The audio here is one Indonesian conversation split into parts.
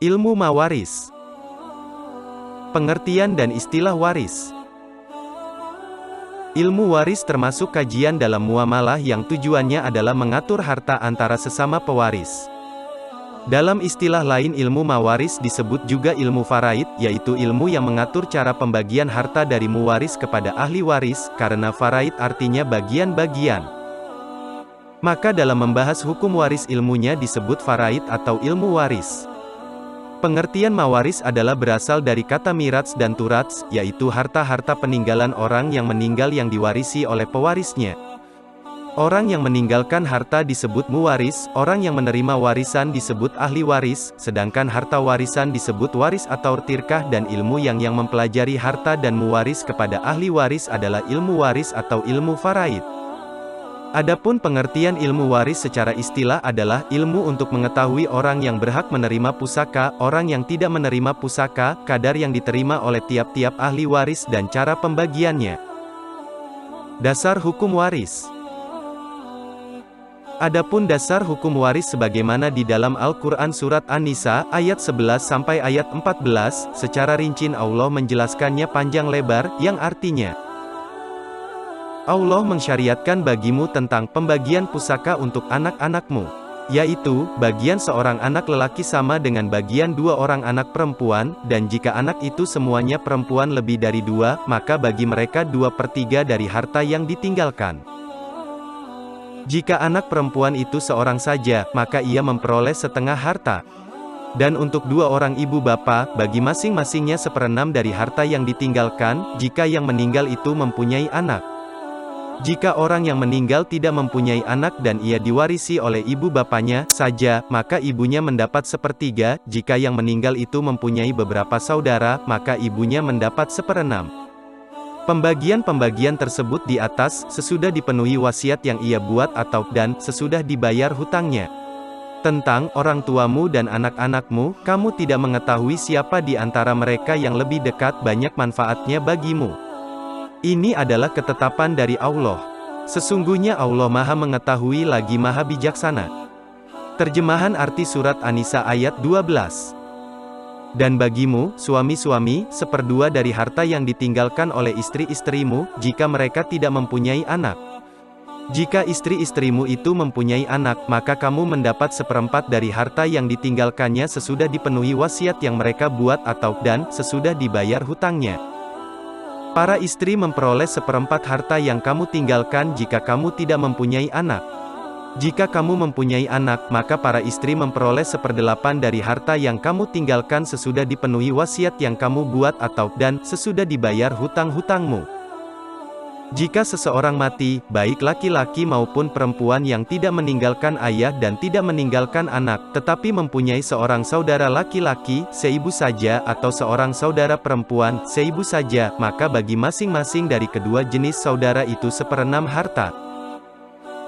Ilmu mawaris. Pengertian dan istilah waris. Ilmu waris termasuk kajian dalam muamalah yang tujuannya adalah mengatur harta antara sesama pewaris. Dalam istilah lain ilmu mawaris disebut juga ilmu faraid, yaitu ilmu yang mengatur cara pembagian harta dari muwaris kepada ahli waris, karena faraid artinya bagian-bagian. Maka dalam membahas hukum waris ilmunya disebut faraid atau ilmu waris. Pengertian mawaris adalah berasal dari kata mirats dan turats, yaitu harta-harta peninggalan orang yang meninggal yang diwarisi oleh pewarisnya. Orang yang meninggalkan harta disebut muwaris, orang yang menerima warisan disebut ahli waris, sedangkan harta warisan disebut waris atau tirkah dan ilmu yang mempelajari harta dan muwaris kepada ahli waris adalah ilmu waris atau ilmu faraid. Adapun pengertian ilmu waris secara istilah adalah ilmu untuk mengetahui orang yang berhak menerima pusaka, orang yang tidak menerima pusaka, kadar yang diterima oleh tiap-tiap ahli waris dan cara pembagiannya. Dasar hukum waris. Adapun dasar hukum waris sebagaimana di dalam Al-Quran Surat An-Nisa, ayat 11 sampai ayat 14, secara rinci Allah menjelaskannya panjang lebar, yang artinya, Allah mensyariatkan bagimu tentang pembagian pusaka untuk anak-anakmu, yaitu, bagian seorang anak lelaki sama dengan bagian dua orang anak perempuan, dan jika anak itu semuanya perempuan lebih dari dua, maka bagi mereka 2/3 dari harta yang ditinggalkan. Jika anak perempuan itu seorang saja, maka ia memperoleh setengah harta. Dan untuk dua orang ibu bapa, bagi masing-masingnya 1/6 dari harta yang ditinggalkan, jika yang meninggal itu mempunyai anak. Jika orang yang meninggal tidak mempunyai anak dan ia diwarisi oleh ibu bapanya saja, maka ibunya mendapat 1/3, jika yang meninggal itu mempunyai beberapa saudara, maka ibunya mendapat 1/6. Pembagian-pembagian tersebut di atas, sesudah dipenuhi wasiat yang ia buat dan sesudah dibayar hutangnya. Tentang orang tuamu dan anak-anakmu, kamu tidak mengetahui siapa di antara mereka yang lebih dekat banyak manfaatnya bagimu. Ini adalah ketetapan dari Allah. Sesungguhnya Allah Maha Mengetahui lagi Maha Bijaksana. Terjemahan arti surat An-Nisa ayat 12. Dan bagimu, suami-suami, 1/2 dari harta yang ditinggalkan oleh istri-istrimu, jika mereka tidak mempunyai anak. Jika istri-istrimu itu mempunyai anak, maka kamu mendapat 1/4 dari harta yang ditinggalkannya sesudah dipenuhi wasiat yang mereka buat dan sesudah dibayar hutangnya. Para istri memperoleh 1/4 harta yang kamu tinggalkan jika kamu tidak mempunyai anak. Jika kamu mempunyai anak, maka para istri memperoleh 1/8 dari harta yang kamu tinggalkan sesudah dipenuhi wasiat yang kamu buat dan sesudah dibayar hutang-hutangmu. Jika seseorang mati, baik laki-laki maupun perempuan yang tidak meninggalkan ayah dan tidak meninggalkan anak, tetapi mempunyai seorang saudara laki-laki, seibu saja, atau seorang saudara perempuan, seibu saja, maka bagi masing-masing dari kedua jenis saudara itu 1/6 harta.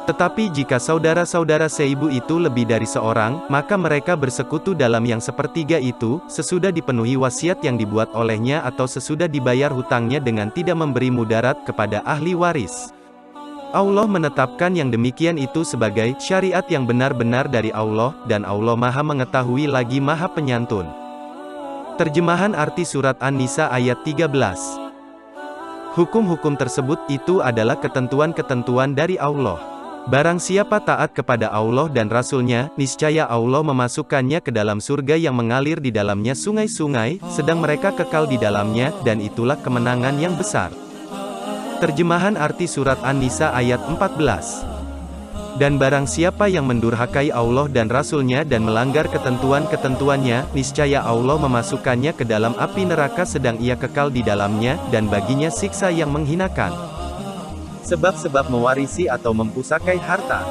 Tetapi jika saudara-saudara seibu itu lebih dari seorang, maka mereka bersekutu dalam yang 1/3 itu, sesudah dipenuhi wasiat yang dibuat olehnya atau sesudah dibayar hutangnya dengan tidak memberi mudarat kepada ahli waris. Allah menetapkan yang demikian itu sebagai syariat yang benar-benar dari Allah, dan Allah Maha Mengetahui lagi Maha Penyantun. Terjemahan arti surat An-Nisa ayat 13. Hukum-hukum tersebut itu adalah ketentuan-ketentuan dari Allah. Barang siapa taat kepada Allah dan Rasul-Nya, niscaya Allah memasukkannya ke dalam surga yang mengalir di dalamnya sungai-sungai, sedang mereka kekal di dalamnya, dan itulah kemenangan yang besar. Terjemahan arti surat An-Nisa ayat 14. Dan barang siapa yang mendurhakai Allah dan Rasul-Nya dan melanggar ketentuan-ketentuannya, niscaya Allah memasukkannya ke dalam api neraka sedang ia kekal di dalamnya, dan baginya siksa yang menghinakan. Sebab-sebab mewarisi atau mempusakai harta.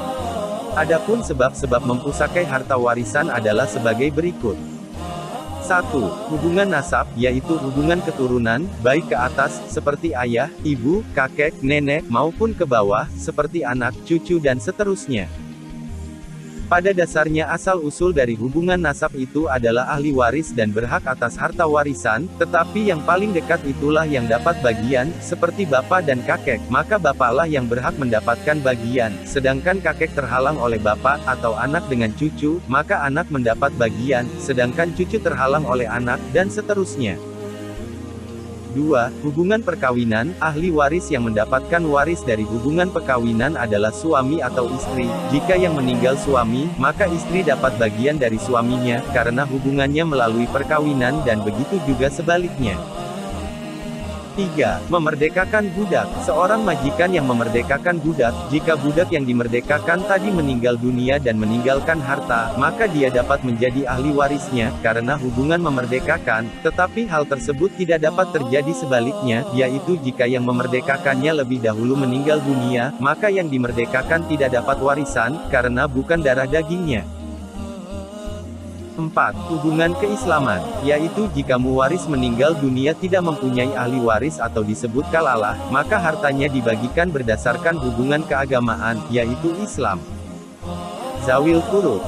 Adapun sebab-sebab mempusakai harta warisan adalah sebagai berikut. 1. Hubungan nasab, yaitu hubungan keturunan, baik ke atas, seperti ayah, ibu, kakek, nenek, maupun ke bawah, seperti anak, cucu dan seterusnya. Pada dasarnya asal-usul dari hubungan nasab itu adalah ahli waris dan berhak atas harta warisan, tetapi yang paling dekat itulah yang dapat bagian, seperti bapak dan kakek, maka bapaklah yang berhak mendapatkan bagian, sedangkan kakek terhalang oleh bapak, atau anak dengan cucu, maka anak mendapat bagian, sedangkan cucu terhalang oleh anak, dan seterusnya. 2. Hubungan perkawinan, ahli waris yang mendapatkan waris dari hubungan perkawinan adalah suami atau istri. Jika yang meninggal suami, maka istri dapat bagian dari suaminya, karena hubungannya melalui perkawinan dan begitu juga sebaliknya. 3. Memerdekakan budak. Seorang majikan yang memerdekakan budak, jika budak yang dimerdekakan tadi meninggal dunia dan meninggalkan harta, maka dia dapat menjadi ahli warisnya, karena hubungan memerdekakan, tetapi hal tersebut tidak dapat terjadi sebaliknya, yaitu jika yang memerdekakannya lebih dahulu meninggal dunia, maka yang dimerdekakan tidak dapat warisan, karena bukan darah dagingnya. 4. Hubungan keislaman, yaitu jika muwaris meninggal dunia tidak mempunyai ahli waris atau disebut kalalah, maka hartanya dibagikan berdasarkan hubungan keagamaan, yaitu Islam. Zawil furud.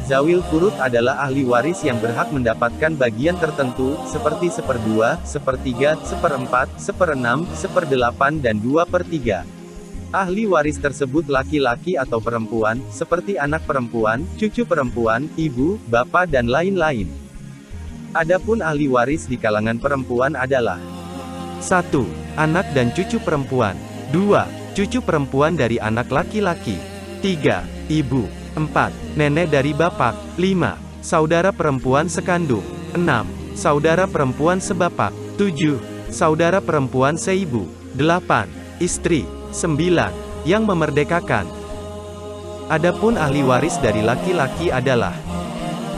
Zawil furud adalah ahli waris yang berhak mendapatkan bagian tertentu, seperti 1/2, 1/3, 1/4, 1/6, 1/8 dan 2/3. Ahli waris tersebut laki-laki atau perempuan, seperti anak perempuan, cucu perempuan, ibu, bapak dan lain-lain. Adapun ahli waris di kalangan perempuan adalah 1. Anak dan cucu perempuan. 2. Cucu perempuan dari anak laki-laki. 3. Ibu. 4. Nenek dari bapak. 5. Saudara perempuan sekandung. 6. Saudara perempuan sebapak. 7. Saudara perempuan seibu. 8. Istri. 9. Yang memerdekakan. Adapun ahli waris dari laki-laki adalah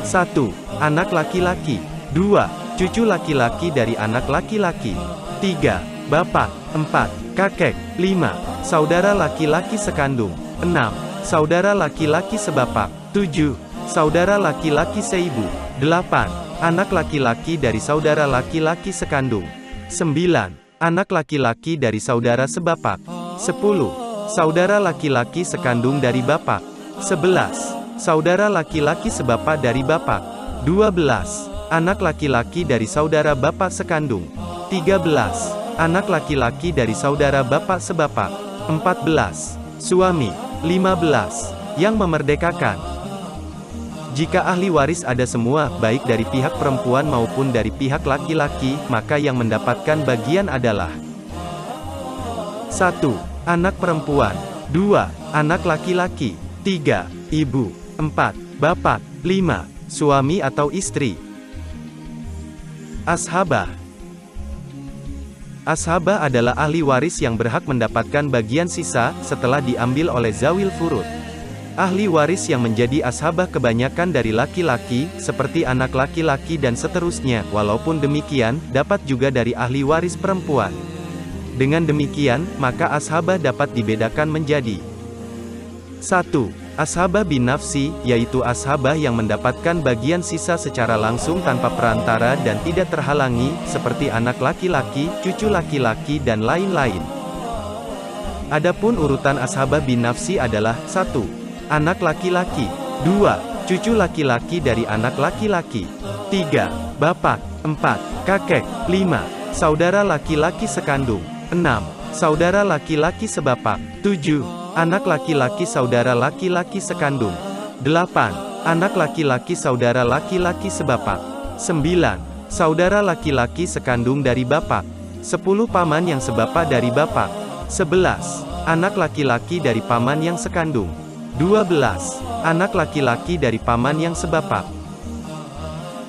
1. Anak laki-laki. 2. Cucu laki-laki dari anak laki-laki. 3. Bapak. 4. Kakek. 5. Saudara laki-laki sekandung. 6. Saudara laki-laki sebapak. 7. Saudara laki-laki seibu. 8. Anak laki-laki dari saudara laki-laki sekandung. 9. Anak laki-laki dari saudara sebapak. 10. Saudara laki-laki sekandung dari bapak. 11. Saudara laki-laki sebapak dari bapak. 12. Anak laki-laki dari saudara bapak sekandung. 13. Anak laki-laki dari saudara bapak sebapak. 14. Suami. 15. Yang memerdekakan. Jika ahli waris ada semua, baik dari pihak perempuan maupun dari pihak laki-laki, maka yang mendapatkan bagian adalah 1. Anak perempuan. 2. Anak laki-laki. 3. Ibu. 4. Bapak. 5. Suami atau istri. Ashabah. Ashabah adalah ahli waris yang berhak mendapatkan bagian sisa, setelah diambil oleh zawil furud. Ahli waris yang menjadi ashabah kebanyakan dari laki-laki, seperti anak laki-laki dan seterusnya, walaupun demikian, dapat juga dari ahli waris perempuan. Dengan demikian, maka ashabah dapat dibedakan menjadi 1. Ashabah bin nafsi, yaitu ashabah yang mendapatkan bagian sisa secara langsung tanpa perantara dan tidak terhalangi, seperti anak laki-laki, cucu laki-laki dan lain-lain. Adapun urutan ashabah bin nafsi adalah 1. Anak laki-laki. 2. Cucu laki-laki dari anak laki-laki. 3. Bapak. 4. Kakek. 5. Saudara laki-laki sekandung. 6. Saudara laki-laki sebapak. 7. Anak laki-laki saudara laki-laki sekandung. 8. Anak laki-laki saudara laki-laki sebapak. 9. Saudara laki-laki sekandung dari bapak. 10. Paman yang sebapak dari bapak. 11. Anak laki-laki dari paman yang sekandung. 12. Anak laki-laki dari paman yang sebapak.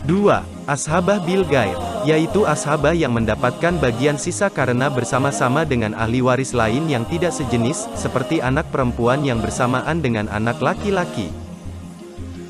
2. Ashabah bil gair, yaitu ashabah yang mendapatkan bagian sisa karena bersama-sama dengan ahli waris lain yang tidak sejenis, seperti anak perempuan yang bersamaan dengan anak laki-laki.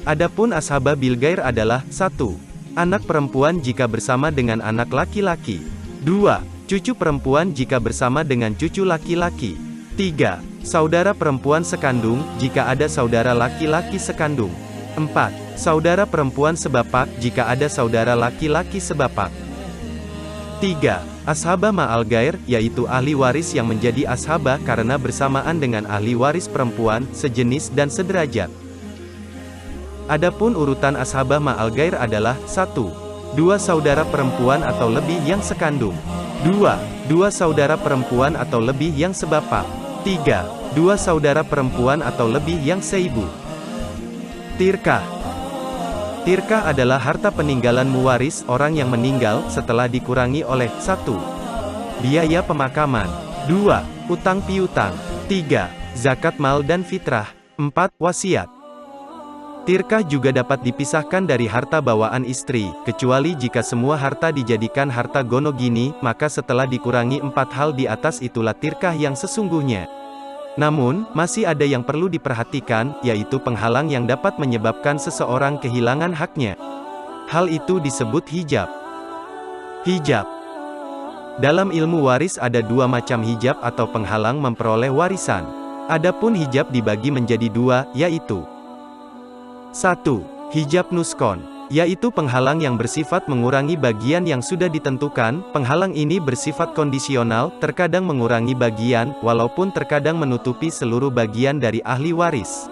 Adapun ashabah bil gair adalah 1. Anak perempuan jika bersama dengan anak laki-laki. 2. Cucu perempuan jika bersama dengan cucu laki-laki. 3. Saudara perempuan sekandung, jika ada saudara laki-laki sekandung. 4. Saudara perempuan sebapak, jika ada saudara laki-laki sebapak. 3. Ashabah ma'al gair, yaitu ahli waris yang menjadi ashabah karena bersamaan dengan ahli waris perempuan, sejenis dan sederajat. Adapun urutan ashabah ma'al ghair adalah 1. Dua saudara perempuan atau lebih yang sekandung. 2. Dua saudara perempuan atau lebih yang sebapak. 3. Dua saudara perempuan atau lebih yang seibu. Tirkah. Tirkah adalah harta peninggalan muwaris orang yang meninggal setelah dikurangi oleh 1. Biaya pemakaman. 2. Utang piutang. 3. Zakat mal dan fitrah. 4. Wasiat. Tirkah juga dapat dipisahkan dari harta bawaan istri, kecuali jika semua harta dijadikan harta gonogini, maka setelah dikurangi 4 hal di atas itulah tirkah yang sesungguhnya. Namun, masih ada yang perlu diperhatikan, yaitu penghalang yang dapat menyebabkan seseorang kehilangan haknya. Hal itu disebut hijab. Hijab. Dalam ilmu waris ada 2 macam hijab atau penghalang memperoleh warisan. Adapun hijab dibagi menjadi 2, yaitu 1. Hijab nuskon, yaitu penghalang yang bersifat mengurangi bagian yang sudah ditentukan. Penghalang ini bersifat kondisional, terkadang mengurangi bagian, walaupun terkadang menutupi seluruh bagian dari ahli waris.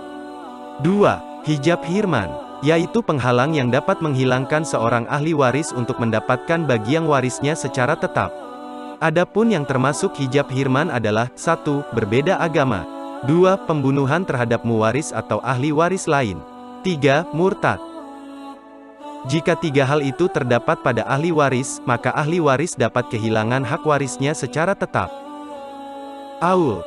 2. Hijab hirman, yaitu penghalang yang dapat menghilangkan seorang ahli waris untuk mendapatkan bagian warisnya secara tetap. Adapun yang termasuk hijab hirman adalah 1. Berbeda agama. 2. Pembunuhan terhadap muwaris atau ahli waris lain. 3. Murtad. Jika 3 hal itu terdapat pada ahli waris, maka ahli waris dapat kehilangan hak warisnya secara tetap. Aul.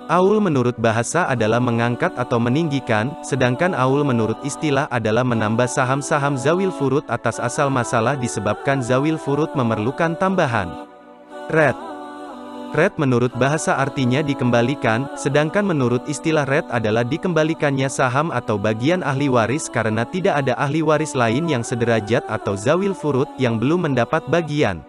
Aul menurut bahasa adalah mengangkat atau meninggikan, sedangkan aul menurut istilah adalah menambah saham-saham zawil furud atas asal masalah disebabkan zawil furud memerlukan tambahan. Ret. Ret menurut bahasa artinya dikembalikan, sedangkan menurut istilah ret adalah dikembalikannya saham atau bagian ahli waris karena tidak ada ahli waris lain yang sederajat atau zawil furud yang belum mendapat bagian.